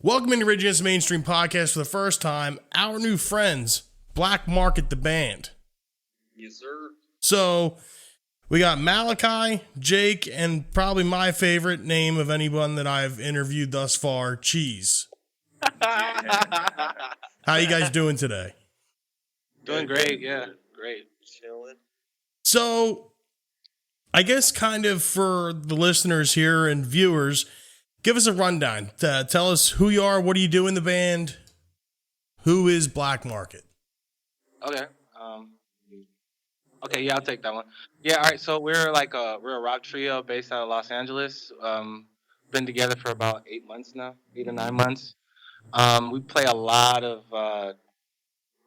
Welcome into Rage Against the Mainstream podcast for the first time. Our new friends, Black Market the band. Yes, sir. So we got Malachi, Jake, and probably my favorite name of anyone that I've interviewed thus far, Cheese. How you guys doing today? Doing great, yeah. Great. Chilling. So I guess kind of for the listeners here and viewers, give us a rundown. Tell us who you are, what do you do in the band? Who is Black Market? Okay. Yeah, I'll take that one. Yeah, all right. So we're a rock trio based out of Los Angeles. Been together for about 8 months now, 8 or 9 months. We play a lot of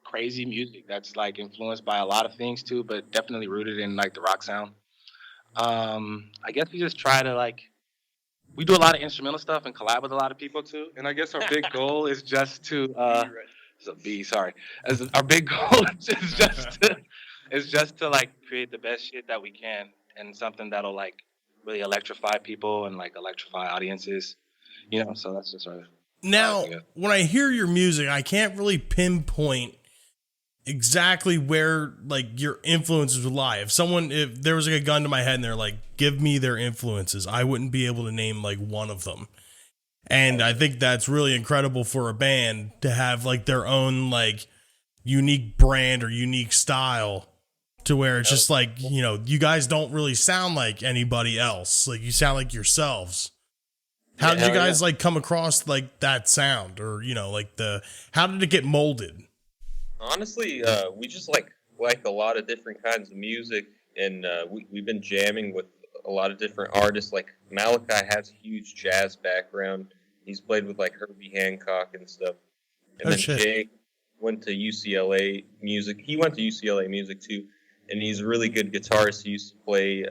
crazy music that's like influenced by a lot of things too, but definitely rooted in like the rock sound. I guess we just try to we do a lot of instrumental stuff and collab with a lot of people too. And I guess our big goal is just to it's a B, sorry. Our big goal is just to like create the best shit that we can and something that'll like really electrify people and like electrify audiences. You know, so that's just sort of now when I hear your music, I can't really pinpoint exactly where like your influences would lie. If there was like a gun to my head and they're like, give me their influences, I wouldn't be able to name like one of them. And I think that's really incredible for a band to have like their own like unique brand or unique style to where it's just like, you know, you guys don't really sound like anybody else. Like you sound like yourselves. How did you guys like come across like that sound, or, you know, like how did it get molded? Honestly, we just like a lot of different kinds of music, and we've been jamming with a lot of different artists. Like Malachi has a huge jazz background. He's played with like Herbie Hancock and stuff. And Jake went to UCLA music. He went to UCLA music too, and he's a really good guitarist. He used to play,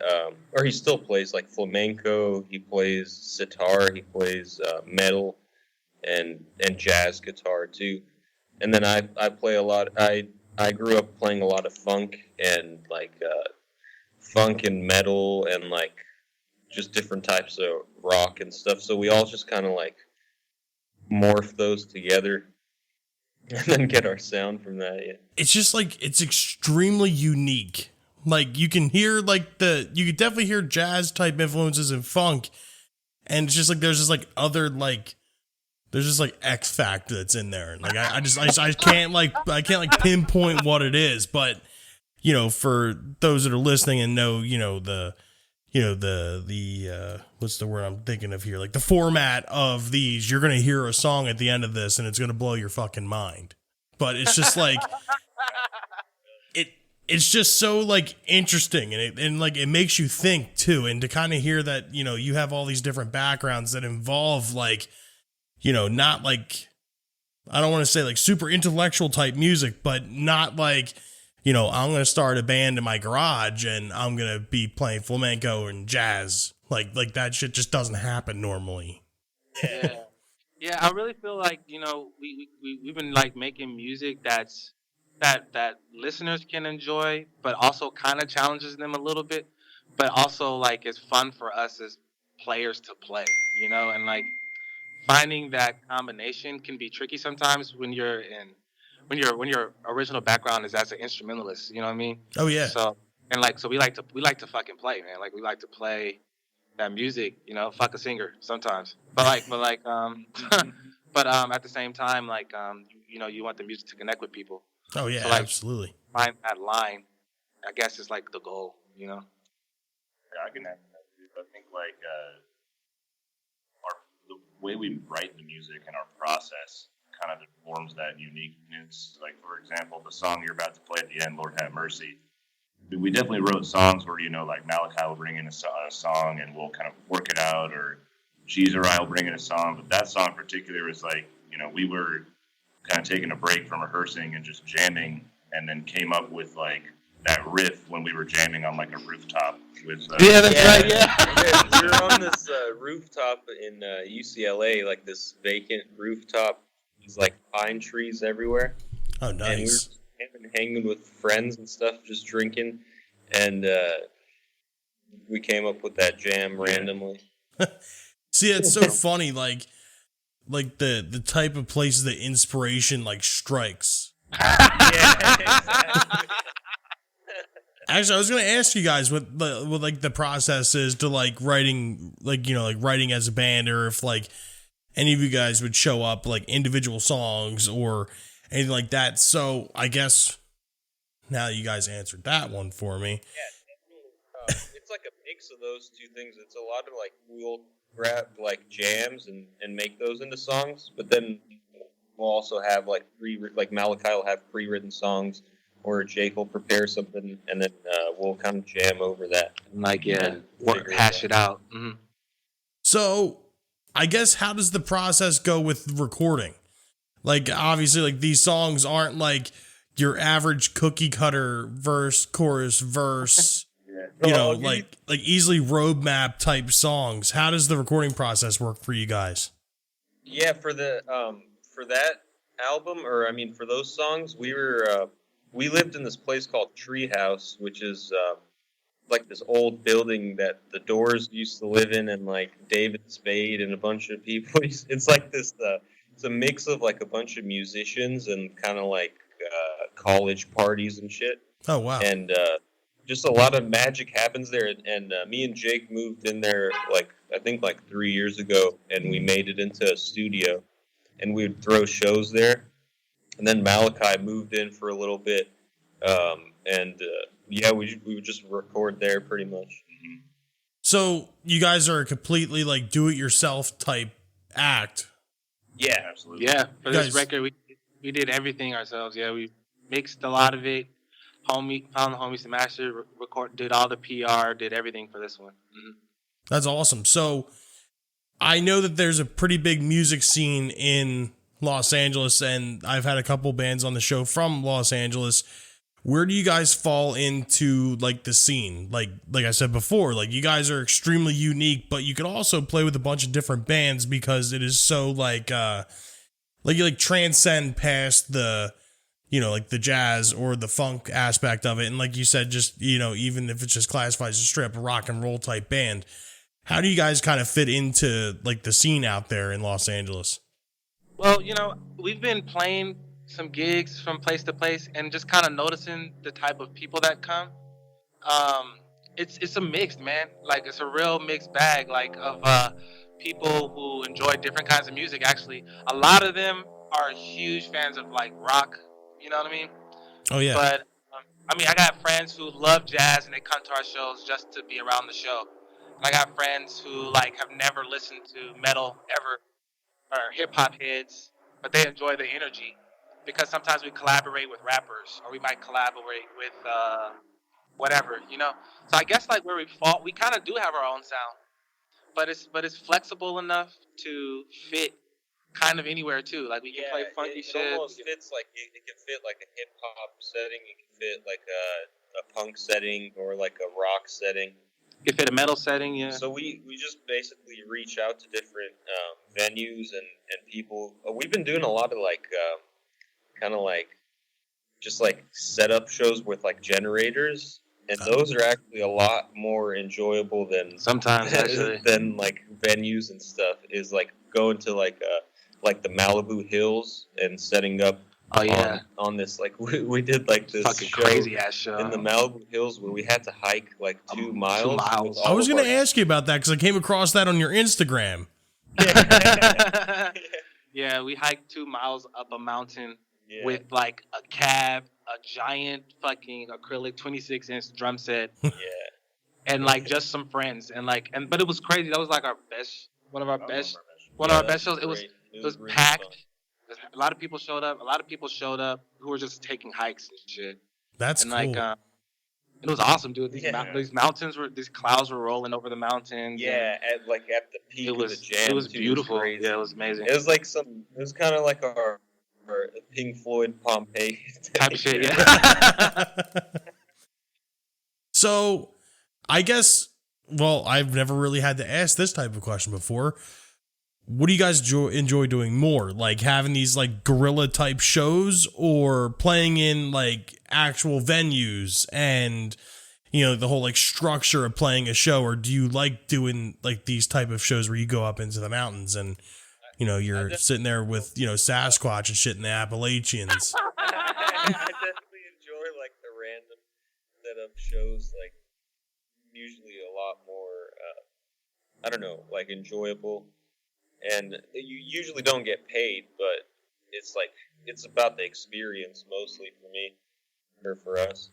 or he still plays like flamenco. He plays sitar. He plays metal and jazz guitar too. And then I play a lot. I grew up playing a lot of funk and funk and metal and like just different types of rock and stuff. So we all just kind of like morph those together and then get our sound from that. Yeah. It's just like it's extremely unique. Like you can hear you could definitely hear jazz type influences and funk, and it's just like there's just like other like. There's just like X factor that's in there. Like I can't pinpoint what it is, but you know, for those that are listening and know, the what's the word I'm thinking of here? Like the format of these, you're going to hear a song at the end of this and it's going to blow your fucking mind. But it's just like it's just so like interesting, and like it makes you think too, and to kind of hear that, you know, you have all these different backgrounds that involve like, you know, not like, I don't want to say like super intellectual type music, but not like, you know, I'm going to start a band in my garage and I'm going to be playing flamenco and jazz. Like that shit just doesn't happen normally. Yeah. Yeah, I really feel like, you know, we've been like making music that listeners can enjoy, but also kind of challenges them a little bit, but also like it's fun for us as players to play, you know, and like finding that combination can be tricky sometimes when your original background is as an instrumentalist, you know what I mean? Oh yeah. So we like to fucking play, man. Like we like to play that music, you know, fuck a singer sometimes. But at the same time, you know, you want the music to connect with people. Oh yeah, so, like, absolutely. Find that line, I guess, is like the goal, you know. Yeah, I can add that. I think the way we write the music and our process kind of informs that uniqueness. Like, for example, the song you're about to play at the end, Lord Have Mercy, we definitely wrote songs where, you know, like Malachi will bring in a song and we'll kind of work it out, or Cheese or I will bring in a song. But that song in particular is like, you know, we were kind of taking a break from rehearsing and just jamming, and then came up with like that riff when we were jamming on like a rooftop with right. Yeah, we were on this rooftop in UCLA, like this vacant rooftop. There's like pine trees everywhere. Oh, nice. And we were hanging with friends and stuff, just drinking, and we came up with that jam randomly. See, it's so funny. Like like the type of places that inspiration like strikes. Yeah, exactly. Actually, I was gonna ask you guys what the process is to like writing, like, you know, like writing as a band, or if like any of you guys would show up like individual songs or anything like that. So I guess now that you guys answered that one for me. It's like a mix of those two things. It's a lot of like we'll grab like jams and make those into songs, but then we'll also have like Malachi will have pre-written songs, or Jake will prepare something, and then we'll kind of jam over that. Like, yeah, And figure hash it out. So I guess how does the process go with recording? Like, obviously, like these songs aren't like your average cookie cutter verse, chorus, verse. You know, like easily roadmap type songs. How does the recording process work for you guys? Yeah, for that album, or I mean for those songs, we lived in this place called Treehouse, which is like this old building that the Doors used to live in, and like David Spade and a bunch of people. It's like this. It's a mix of like a bunch of musicians and kind of like college parties and shit. Oh wow! And just a lot of magic happens there. And me and Jake moved in there I think 3 years ago, and we made it into a studio, and we would throw shows there. And then Malachi moved in for a little bit, yeah, we would just record there pretty much. So you guys are a completely like do-it-yourself type act. Yeah, Absolutely. Yeah, for Guys- this record, we did everything ourselves. Yeah, we mixed a lot of it. Found the homies to master, record, did all the PR, did everything for this one. That's awesome. So I know that there's a pretty big music scene in Los Angeles, and I've had a couple bands on the show from Los Angeles. Where do you guys fall into like the scene? Like I said before, like you guys are extremely unique, but you can also play with a bunch of different bands because it is so like you like transcend past the, you know, like the jazz or the funk aspect of it. And like you said, just, you know, even if it's just classified as a strip rock and roll type band, how do you guys kind of fit into like the scene out there in Los Angeles? Well, you know, we've been playing some gigs from place to place and just kind of noticing the type of people that come. It's a mix, man. Like, it's a real mixed bag, like, of people who enjoy different kinds of music. Actually, a lot of them are huge fans of like rock. You know what I mean? Oh yeah. But I mean, I got friends who love jazz and they come to our shows just to be around the show. And I got friends who like have never listened to metal ever, or hip hop heads, but they enjoy the energy because sometimes we collaborate with rappers, or we might collaborate with whatever, you know. So I guess like where we fall, we kind of do have our own sound, but it's flexible enough to fit kind of anywhere too. Like we can play funky it shit. almost fits like it can fit like a hip hop setting. It can fit like a punk setting or like a rock setting. It fit a metal setting, yeah. So we just basically reach out to different venues and people. We've been doing a lot of like kind of like just like setup shows with like generators, and those are actually a lot more enjoyable than Sometimes actually. than like venues and stuff. Is like going to like the Malibu Hills and setting up. Oh yeah, on this like we did like this fucking show crazy ass show. in the Malibu Hills where we had to hike like 2 miles. 2 miles. with all I was of going to our- ask you about that because I came across that on your Instagram. Yeah, we hiked 2 miles up a mountain Yeah. with like a cab, a giant fucking acrylic 26-inch drum set, Yeah. and like just some friends, and but it was crazy. That was like one of our best shows. It was really packed. fun. A lot of people showed up. A lot of people showed up who were just taking hikes and shit. That's And cool. like, it was awesome, dude. These Yeah. these clouds were rolling over the mountains. Yeah, at the peak It was of the jam. it was too. beautiful. Crazy. Yeah, it was amazing. It was like it was kind of like our Pink Floyd Pompeii Type of shit. Yeah. So, I guess, well, I've never really had to ask this type of question before. What do you guys enjoy doing more? Like having these like guerrilla type shows, or playing in like actual venues and, you know, the whole like structure of playing a show? Or do you like doing like these type of shows where you go up into the mountains and you're sitting there with, Sasquatch and shit in the Appalachians. I definitely enjoy like the random setup shows, like usually a lot more, I don't know, like enjoyable, and you usually don't get paid, but it's about the experience mostly for me or for us.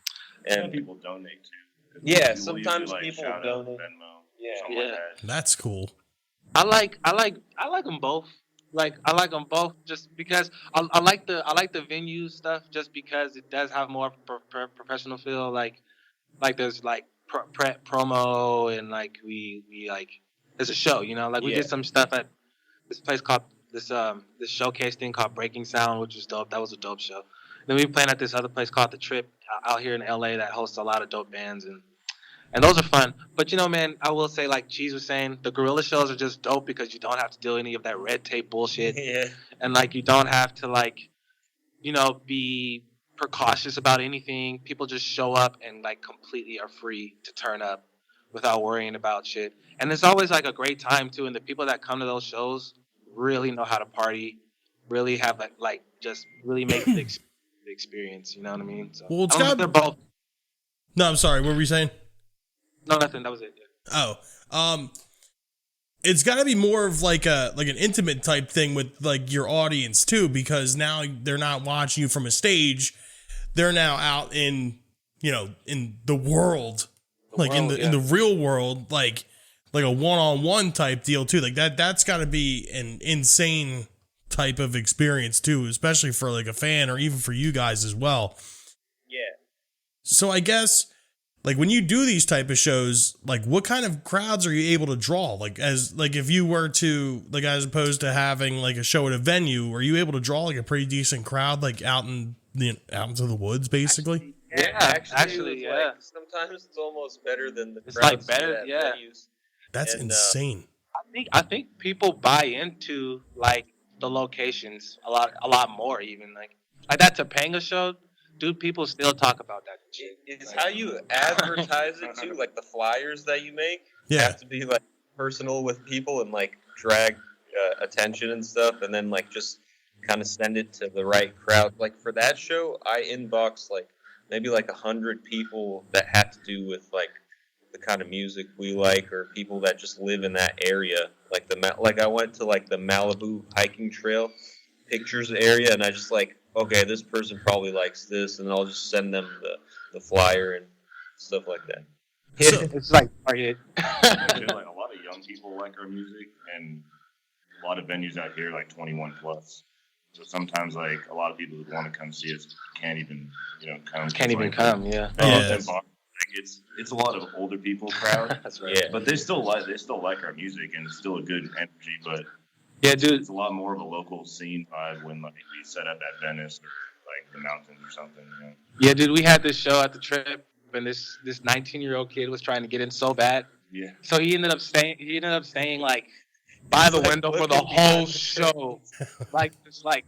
Some And people donate too. yeah, People sometimes usually, people shout out donate. Venmo, Yeah. something Yeah. like that. That's cool. I like them both. Like I like them both just because I like the venue stuff just because it does have more professional feel. Like there's like promo and like we like it's a show. Like we Yeah. did some stuff at this place called this showcase thing called Breaking Sound, which was dope. That was a dope show. Then we playing at this other place called The Trip out here in LA that hosts a lot of dope bands and those are fun. But man, I will say, like Cheese was saying, the gorilla shows are just dope because you don't have to do any of that red tape bullshit. Yeah. And like you don't have to like, be precautious about anything. People just show up and like completely are free to turn up without worrying about shit. And it's always like a great time too. And the people that come to those shows really know how to party, really have like just really make the experience. You know what I mean? So, Well, it's I don't got- think they're both. No, I'm sorry. What were you saying? No, nothing. That was it. Yeah. Oh, it's got to be more of like an intimate type thing with like your audience too, because now they're not watching you from a stage; they're now out in in the world, in the real world, like a one-on-one type deal too. Like that's got to be an insane type of experience too, especially for like a fan or even for you guys as well. Yeah. So I guess, like, when you do these type of shows, like, what kind of crowds are you able to draw? Like, if you were to, like, as opposed to having like a show at a venue, are you able to draw like a pretty decent crowd, like out into the woods, basically? Yeah, actually, it's yeah. Like, sometimes it's almost better than the It's crowds like better, at yeah. venues. That's And, insane. I think people buy into like the locations a lot more even like that Topanga show, dude. People still talk about that shit. It's how you advertise it too, like the flyers that you make Yeah. have to be like personal with people and like drag attention and stuff, and then like just kind of send it to the right crowd. Like for that show, I inboxed like maybe like 100 people that had to do with like the kind of music we like, or people that just live in that area. Like I went to like the Malibu hiking trail pictures area, and I just like, okay, this person probably likes this, and I'll just send them the flyer and stuff like that. So- It's like targeted. I feel like a lot of young people like our music, and a lot of venues out here like 21 plus. So sometimes like a lot of people who want to come see us can't even come. Can't even come. Yeah, Yeah. Like it's a lot of older people crowd, that's right. Yeah. but they still like our music, and it's still a good energy. But Yeah, dude. it's a lot more of a local scene vibe when like we set up at Venice or like the mountains or something. Yeah, dude. We had this show at the Trip, and this 19-year-old kid was trying to get in so bad, Yeah. so he ended up staying like by the Like, window for the looking whole behind the show. Like, just like,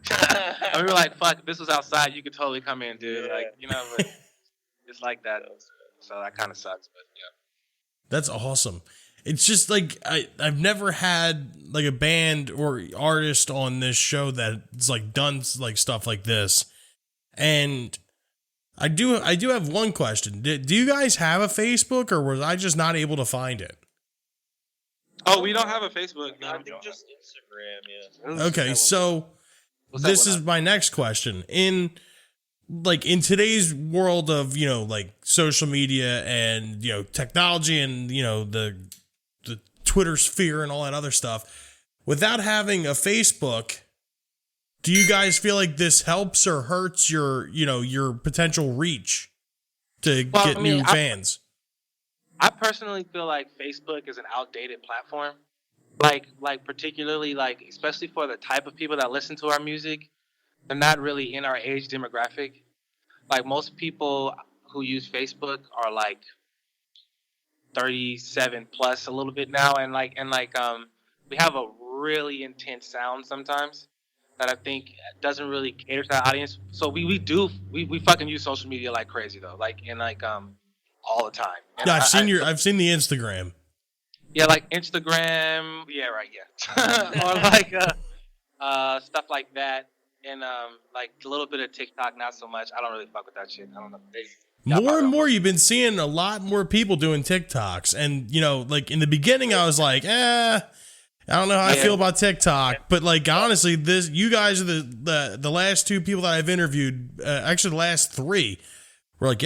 and we were like, "Fuck, if this was outside, you could totally come in, dude." Yeah. Like, but it's like that. So that kind of sucks, but yeah. That's awesome. It's just like I've never had like a band or artist on this show that's like done like stuff like this. And I do have one question. Do you guys have a Facebook, or was I just not able to find it? Oh, we don't have a Facebook. I No. think just Instagram, yeah. Okay, so What's that this one is my next question. In today's world of, like social media and, technology and, the Twitter sphere and all that other stuff, without having a Facebook, do you guys feel like this helps or hurts your potential reach to get new fans? I personally feel like Facebook is an outdated platform. Like particularly especially for the type of people that listen to our music, they're not really in our age demographic. Like most people who use Facebook are like 37 plus a little bit now, and we have a really intense sound sometimes that I think doesn't really cater to that audience. So we fucking use social media like crazy though, all the time. And Yeah, I've seen the Instagram. Yeah, like Instagram. Yeah, right. Yeah, or stuff like that, and like a little bit of TikTok, not so much. I don't really fuck with that shit. I don't know. More and more, you've been seeing a lot more people doing TikToks, and you know, like in the beginning, I was like, I don't know how I feel about TikTok, but like honestly, you guys are the last two people that I've interviewed, actually the last three, were like,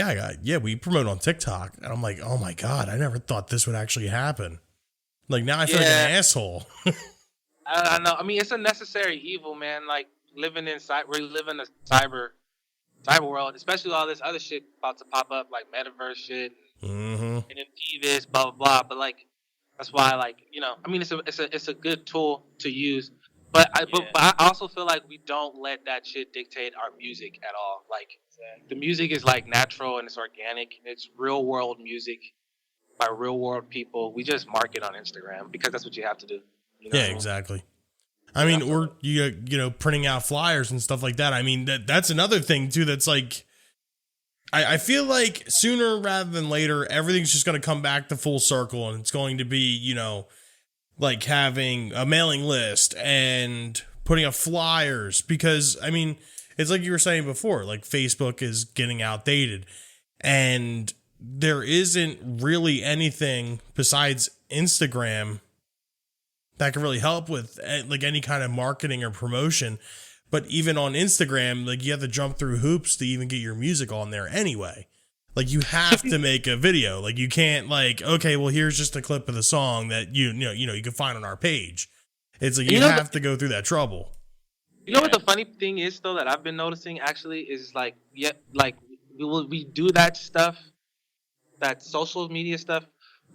we promote on TikTok, and I'm like, oh my god, I never thought this would actually happen. Like now I feel like an asshole. I know. I mean, it's a necessary evil, man. Like we live in a cyber world, especially with all this other shit about to pop up, like metaverse shit, and NFT this, blah blah blah. But like, that's why, like, you know, I mean, it's a good tool to use, but I also feel like we don't let that shit dictate our music at all. Like, the music is like natural and it's organic. And it's real world music by real world people. We just market on Instagram because that's what you have to do. You know exactly. I mean, or you know, printing out flyers and stuff like that. I mean, that's another thing too. That's like, I feel like sooner rather than later, everything's just going to come back to full circle, and it's going to be, you know, like having a mailing list and putting up flyers, because I mean, it's like you were saying before, like Facebook is getting outdated, and there isn't really anything besides Instagram that can really help with like any kind of marketing or promotion. But even on Instagram, like you have to jump through hoops to even get your music on there anyway. Like you have to make a video. Like you can't like, okay, well here's just a clip of the song that you can find on our page. It's like you have to go through that trouble. You know what the funny thing is though that I've been noticing actually is like we do that stuff, that social media stuff,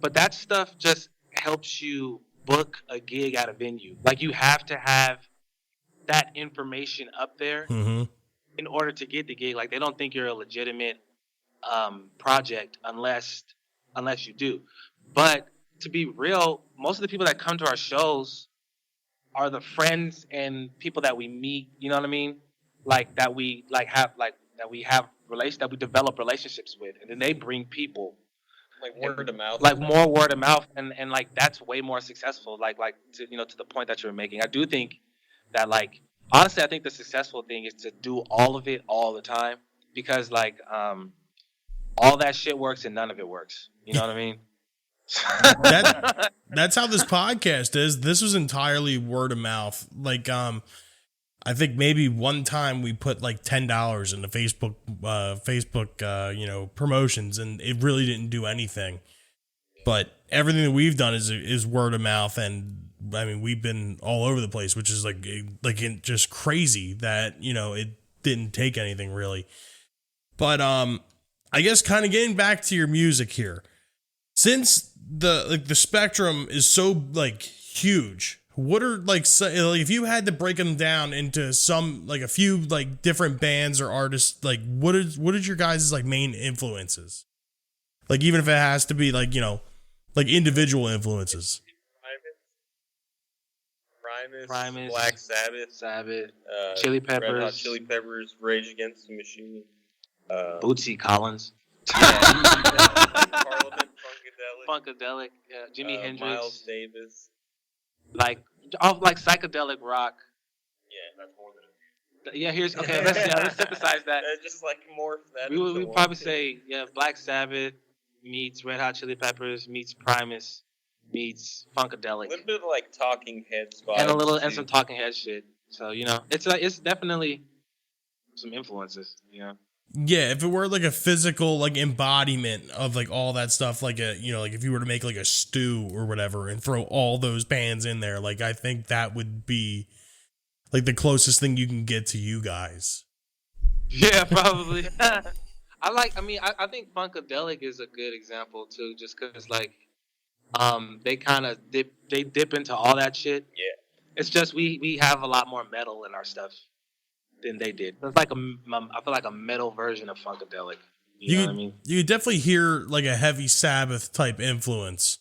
but that stuff just helps you book a gig at a venue. Like you have to have that information up there in order to get the gig. Like they don't think you're a legitimate project unless you do. But to be real, most of the people that come to our shows are the friends and people that we meet. You know what I mean? Like that we develop relationships with, and then they bring people. Like word of mouth. Like more word of mouth, and like that's way more successful. Like to the point that you're making. I do think that, like, honestly, I think the successful thing is to do all of it all the time, because like all that shit works and none of it works. You know what I mean? That's how this podcast is. This was entirely word of mouth. Like I think maybe one time we put like $10 into Facebook promotions, and it really didn't do anything. But everything that we've done is word of mouth, and I mean we've been all over the place, which is like just crazy that, you know, it didn't take anything really. But I guess kind of getting back to your music here, since the spectrum is so like huge. What are like if you had to break them down into a few like different bands or artists, like what is your guys' like main influences? Like even if it has to be like, you know, like individual influences. Primus, Black Sabbath, Chili Peppers, Red Hot Chili Peppers, Rage Against the Machine, Bootsy Collins, Parliament, Funkadelic, Jimi Hendrix, Miles Davis. Like psychedelic rock. Yeah, that's more than let's synthesize that. Just like morph that. We would probably say Black Sabbath meets Red Hot Chili Peppers meets Primus meets Funkadelic. A little bit of like Talking Heads vibes, and some Talking Heads shit. So, you know, it's definitely some influences, you know. Yeah, if it were like a physical like embodiment of like all that stuff, like a, you know, like if you were to make like a stew or whatever and throw all those bands in there, like I think that would be like the closest thing you can get to you guys. Yeah, probably. I think Funkadelic is a good example too, just because like they kind of dip into all that shit. Yeah, it's just we have a lot more metal in our stuff than they did. It's like I feel like a metal version of Funkadelic. You know what I mean? You definitely hear like a Heavy Sabbath type influence.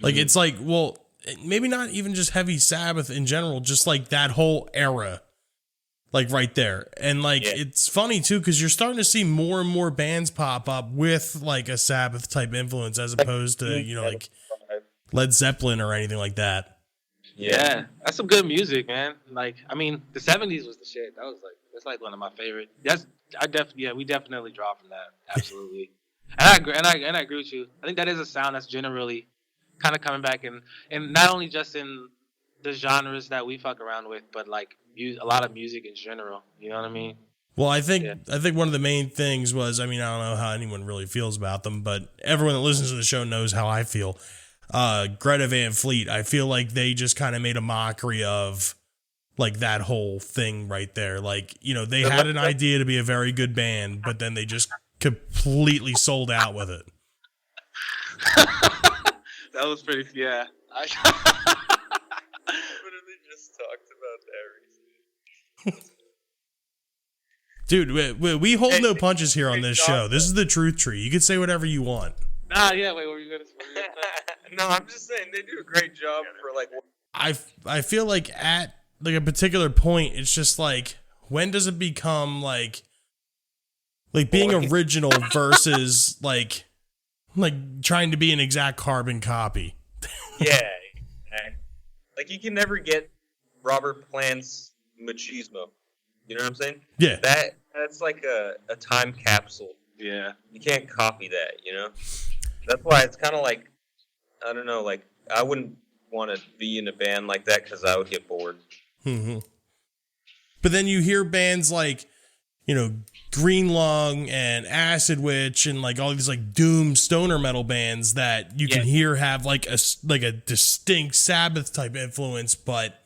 Like it's like, well, maybe not even just Heavy Sabbath in general, just like that whole era, like right there. And like it's funny too, because you're starting to see more and more bands pop up with like a Sabbath type influence, as opposed to, you know, like Led Zeppelin or anything like that. Yeah, that's some good music, man. Like, I mean, the '70s was the shit. That's like one of my favorite. We definitely draw from that. Absolutely. And I agree, and I agree with you. I think that is a sound that's generally kind of coming back, and not only just in the genres that we fuck around with, but like a lot of music in general. You know what I mean? Well, I think Yeah. one of the main things was, I mean, I don't know how anyone really feels about them, but everyone that listens to the show knows how I feel. Greta Van Fleet, I feel like they just kind of made a mockery of like that whole thing right there. Like, you know, they had an idea to be a very good band, but then they just completely sold out with it. That was pretty. Yeah. I literally just talked about that recently. Dude, we hold no punches here on this show. This is the truth tree. You can say whatever you want. Nah, yeah. Wait, what were you gonna say? No, I'm just saying they do a great job for like. I feel like at like a particular point, it's just like, when does it become like being original versus like trying to be an exact carbon copy? Yeah, like you can never get Robert Plant's machismo. You know what I'm saying? Yeah. That's like a time capsule. Yeah. You can't copy that, you know? That's why it's kind of like, I don't know, like, I wouldn't want to be in a band like that because I would get bored. Mm-hmm. But then you hear bands like, you know, Green Lung and Acid Witch and like all these like doom stoner metal bands that you can hear have like a distinct Sabbath type influence, but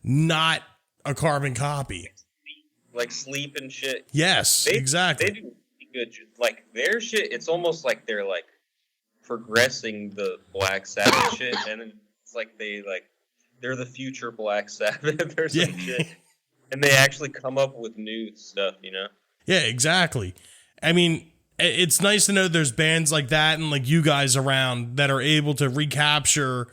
not a carbon copy. Like Sleep and shit. Yes, exactly. They do good. Like their shit, it's almost like they're like progressing the Black Sabbath shit, and it's like they're the future Black Sabbath or some shit, and they actually come up with new stuff, you know? Yeah, exactly. I mean, it's nice to know there's bands like that and like you guys around that are able to recapture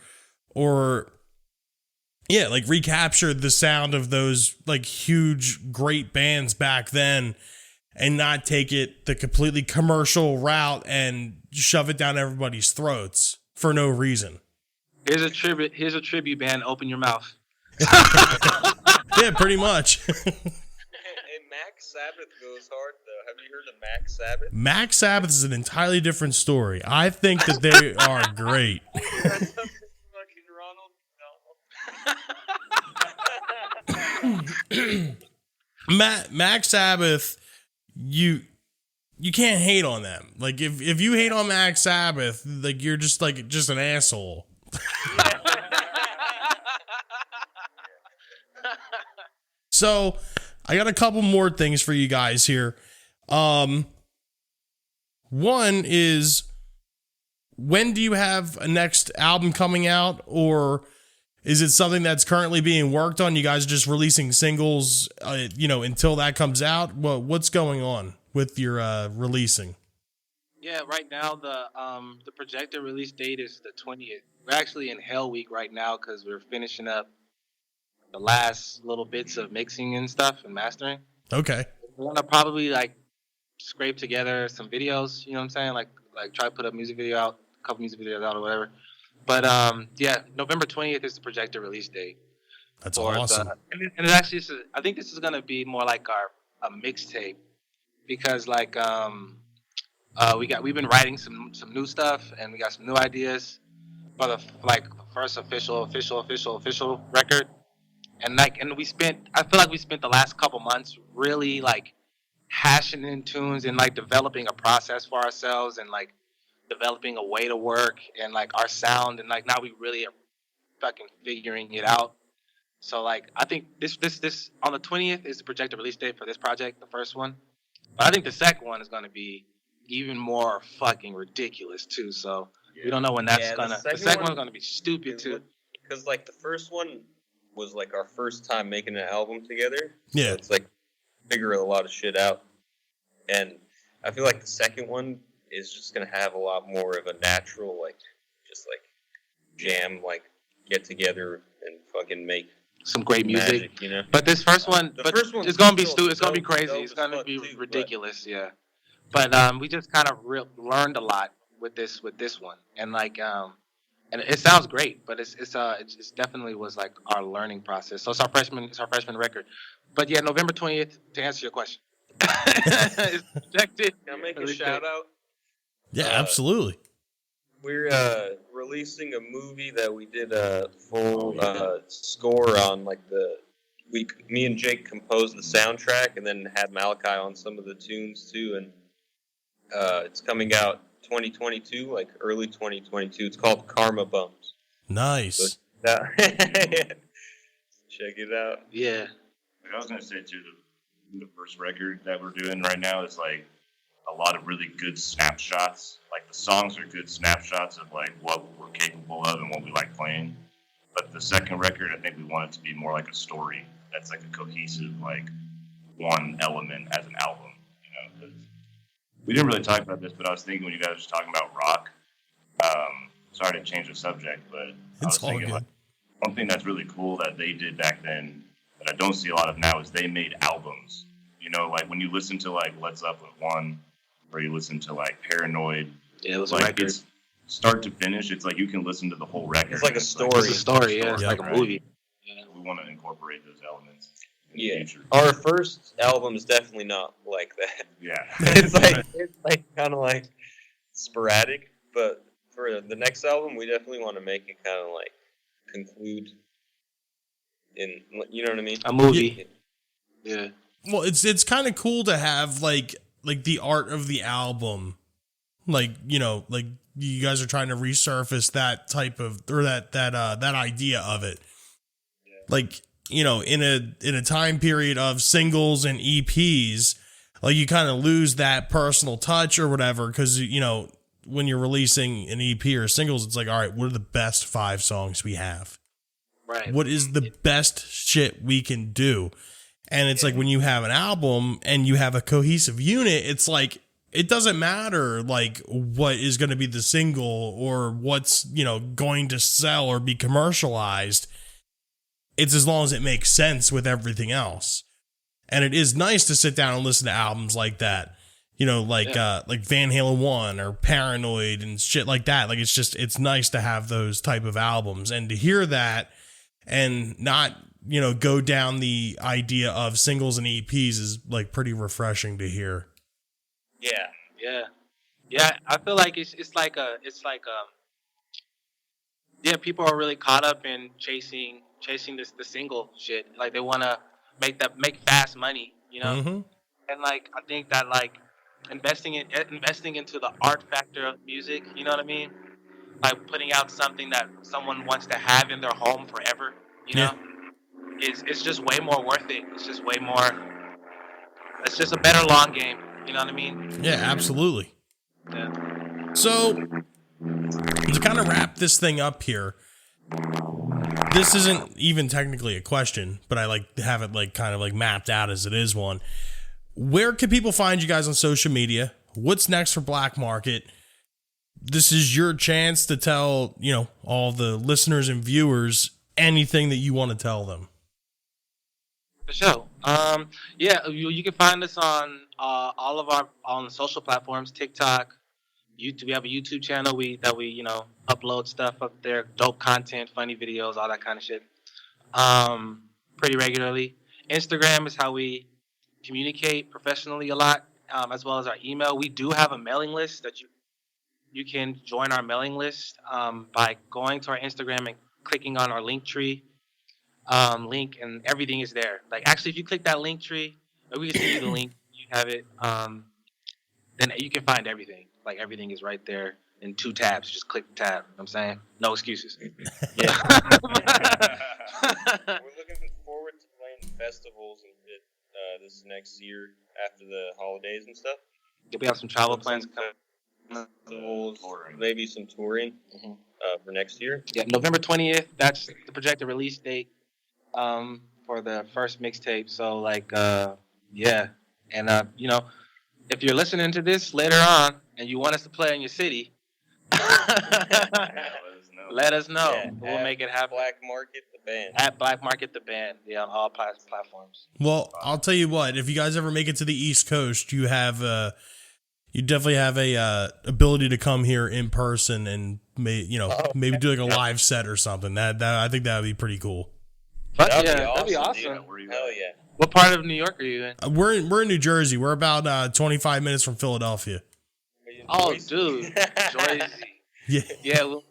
the sound of those like huge, great bands back then and not take it the completely commercial route and shove it down everybody's throats for no reason. Here's a tribute band. Open your mouth. Yeah, pretty much. And Max Sabbath goes hard, though. Have you heard of Max Sabbath? Max Sabbath is an entirely different story. I think that they are great. Fucking Ronald. Max Sabbath, you can't hate on them. Like if you hate on Max Sabbath, like you're just an asshole. So I got a couple more things for you guys here. One is, when do you have a next album coming out, or is it something that's currently being worked on? You guys are just releasing singles, until that comes out? What's going on with your releasing? Yeah, right now the projected release date is the 20th. We're actually in Hell Week right now because we're finishing up the last little bits of mixing and stuff and mastering. Okay. We want to probably like scrape together some videos. You know what I'm saying? Like try to put a couple music videos out or whatever. But November 20th is the projected release date. That's awesome. And it actually I think this is gonna be more like a mixtape, because like we've been writing some new stuff and we got some new ideas for the first official record. And I feel like we spent the last couple months really like hashing in tunes and like developing a process for ourselves and like developing a way to work and like our sound, and like now we really are fucking figuring it out. So like I think this on the 20th is the projected release date for this project, the first one. But I think the second one is gonna be even more fucking ridiculous too. So we don't know when that's gonna. The second one's gonna be stupid too. Because like the first one was like our first time making an album together. Yeah. So it's like figure a lot of shit out. And I feel like the second one is just gonna have a lot more of a natural, like, just like jam, like get together and fucking make some great music, magic, you know. But this first one, it's gonna be stupid. It's gonna be crazy. It's gonna be too, ridiculous, yeah. But we just kind of learned a lot with this one, and like and it sounds great, but it's definitely was like our learning process. So it's our freshman record. But yeah, November 20th to answer your question. It's projected. Can I make a release shout date. out? Yeah, Uh, absolutely. We're releasing a movie that we did a full score on. Like me and Jake composed the soundtrack, and then had Malachi on some of the tunes too. And it's coming out 2022, like early 2022. It's called Karma Bums. So Nice. check it out. Yeah. Like I was gonna say too, the first record that we're doing right now is like a lot of really good snapshots. Like the songs are good snapshots of like what we're capable of and what we like playing. But the second record, I think we want it to be more like a story. That's like a cohesive, like one element as an album. You know, 'cause we didn't really talk about this, but I was thinking when you guys were talking about rock. Sorry to change the subject, but I was It's all thinking good. like one thing that's really cool that they did back then that I don't see a lot of now is they made albums. You know, like when you listen to like Led Zeppelin 1 or you listen to like Paranoid, Yeah, it was a like record. it's start to finish, it's like you can listen to the whole record. It's like a and story. It's a story. Yeah, it's Yeah. like a right? movie. Yeah. We want to incorporate those elements in Yeah. the future. Our first album is definitely not like that. Yeah. it's like kind of like sporadic, but for the next album, we definitely want to make it kind of like conclude in, you know what I mean? A movie. Yeah. Well, it's kind of cool to have like the art of the album, like like you guys are trying to resurface that type of or that idea of it, like in a time period of singles and EPs, like you kind of lose that personal touch or whatever because when you're releasing an EP or singles, it's like, all right, what are the best 5 songs we have? Right. What is the best shit we can do? And it's like when you have an album and you have a cohesive unit, it's like it doesn't matter like what is going to be the single or what's going to sell or be commercialized. It's as long as it makes sense with everything else. And it is nice to sit down and listen to albums like that. Like Van Halen 1 or Paranoid and shit like that. Like it's nice to have those type of albums and to hear that and not go down the idea of singles and EPs is like pretty refreshing to hear. Yeah. Yeah. I feel like it's like people are really caught up in chasing the single shit. Like they want to make fast money, Mm-hmm. And like I think that like investing into the art factor of music, you know what I mean? Like putting out something that someone wants to have in their home forever, Yeah. it's just way more worth it. It's just way more. It's just a better long game. You know what I mean? Yeah, absolutely. Yeah. So to kind of wrap this thing up here, this isn't even technically a question, but I like to have it like kind of like mapped out as it is one. Where can people find you guys on social media? What's next for Black Market? This is your chance to tell, all the listeners and viewers anything that you want to tell them. For sure. Yeah, you can find us on all of our on social platforms, TikTok, YouTube. We have a YouTube channel that we upload stuff up there, dope content, funny videos, all that kind of shit. Pretty regularly. Instagram is how we communicate professionally a lot, as well as our email. We do have a mailing list that you can join our mailing list by going to our Instagram and clicking on our Linktree link, and everything is there. Like actually, if you click that Linktree, we can send you the link. You have it. Then you can find everything. Like everything is right there in 2 tabs. Just click the tab. You know what I'm saying? No excuses. Yeah. We're looking forward to playing festivals and shit, this next year after the holidays and stuff. We have some travel plans coming. Festivals, maybe some touring for next year. Yeah, November 20th. That's the projected release date for the first mixtape. So like, yeah, and if you're listening to this later on and you want us to play in your city, let us know. Yeah, We'll make it happen. Black Market the band. At Black Market the Band, yeah, on all platforms. Well, I'll tell you what, if you guys ever make it to the East Coast, you have You definitely have a ability to come here in person and maybe do like a live set or something. That I think that would be pretty cool. But That'd yeah, be that'd be awesome, awesome. dude. Hell yeah. What part of New York are you in? We're in New Jersey. We're about 25 minutes from Philadelphia. Oh, dude, Jersey. Yeah. Yeah. Well,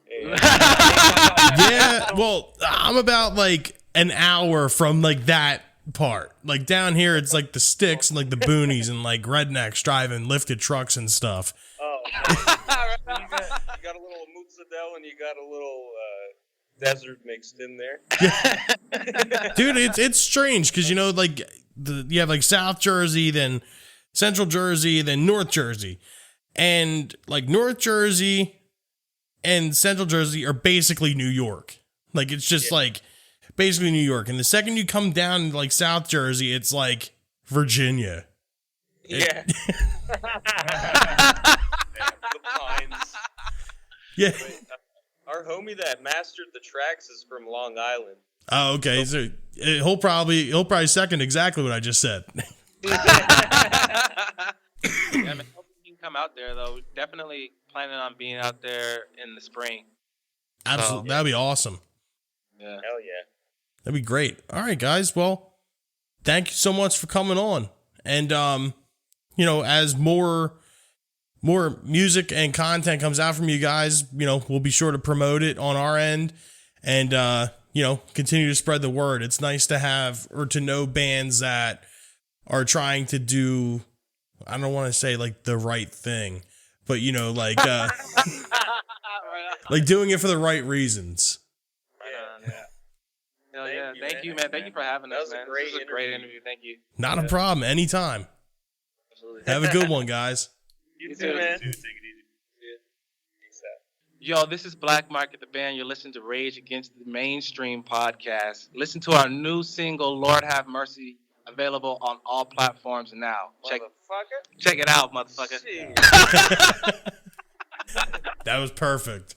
Yeah. Well, I'm about like an hour from like that part. Like down here, it's like the sticks and like the boonies and like rednecks driving lifted trucks and stuff. Oh, you got a little mozzarella and you got a little desert mixed in there. Dude, it's strange because like you have like South Jersey, then Central Jersey, then North Jersey, and like North Jersey and Central Jersey are basically New York. Like it's just like basically New York, and the second you come down to like South Jersey, it's like Virginia. Yeah. The pines. Yeah. Our homie that mastered the tracks is from Long Island. Oh, okay. So he'll probably second exactly what I just said. yeah, man, hope you can come out there though. Definitely planning on being out there in the spring. Absolutely, that'd be awesome. Yeah. Hell yeah. That'd be great. All right, guys. Well, thank you so much for coming on. And as more music and content comes out from you guys, we'll be sure to promote it on our end and continue to spread the word. It's nice to have or to know bands that are trying to do, I don't want to say like the right thing, but like like doing it for the right reasons. Hell yeah. Thank you, man. Thank you for having us, man. This was a great interview. Thank you. Not a problem. Anytime. Absolutely. Have a good one, guys. You too, man. Take it easy. Yo, this is Black Market the Band. You're listening to Rage Against the Mainstream podcast. Listen to our new single, Lord Have Mercy, available on all platforms now. Check it out, motherfucker. That was perfect.